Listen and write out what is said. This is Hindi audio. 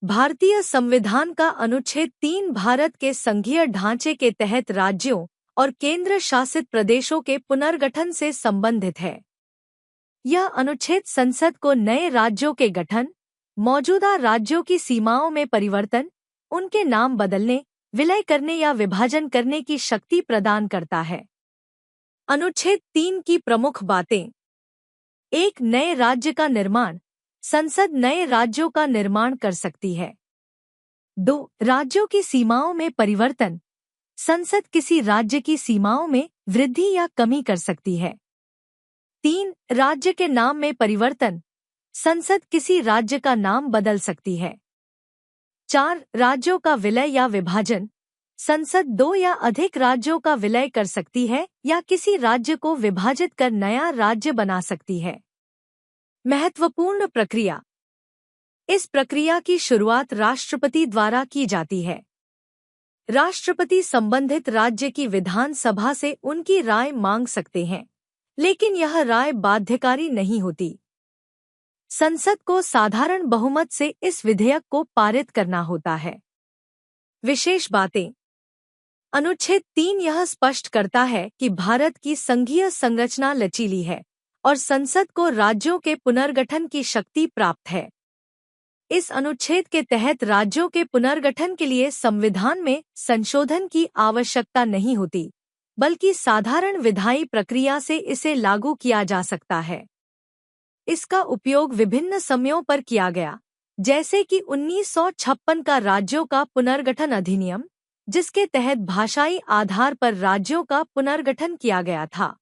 भारतीय संविधान का अनुच्छेद 3 भारत के संघीय ढांचे के तहत राज्यों और केंद्र शासित प्रदेशों के पुनर्गठन से संबंधित है। यह अनुच्छेद संसद को नए राज्यों के गठन, मौजूदा राज्यों की सीमाओं में परिवर्तन, उनके नाम बदलने, विलय करने या विभाजन करने की शक्ति प्रदान करता है। अनुच्छेद 3 की प्रमुख बातें: 1. नए राज्य का निर्माण। संसद नए राज्यों का निर्माण कर सकती है। 2. राज्यों की सीमाओं में परिवर्तन। संसद किसी राज्य की सीमाओं में वृद्धि या कमी कर सकती है। 3. राज्य के नाम में परिवर्तन। संसद किसी राज्य का नाम बदल सकती है। 4. राज्यों का विलय या विभाजन। संसद 2 या अधिक राज्यों का विलय कर सकती है या किसी राज्य को विभाजित कर नया राज्य बना सकती है। महत्वपूर्ण प्रक्रिया: इस प्रक्रिया की शुरुआत राष्ट्रपति द्वारा की जाती है। राष्ट्रपति संबंधित राज्य की विधानसभा से उनकी राय मांग सकते हैं, लेकिन यह राय बाध्यकारी नहीं होती। संसद को साधारण बहुमत से इस विधेयक को पारित करना होता है। विशेष बातें: अनुच्छेद 3 यह स्पष्ट करता है कि भारत की संघीय संरचना लचीली है और संसद को राज्यों के पुनर्गठन की शक्ति प्राप्त है। इस अनुच्छेद के तहत राज्यों के पुनर्गठन के लिए संविधान में संशोधन की आवश्यकता नहीं होती, बल्कि साधारण विधायी प्रक्रिया से इसे लागू किया जा सकता है। इसका उपयोग विभिन्न समयों पर किया गया, जैसे कि 1956 का राज्यों का पुनर्गठन अधिनियम, जिसके तहत भाषाई आधार पर राज्यों का पुनर्गठन किया गया था।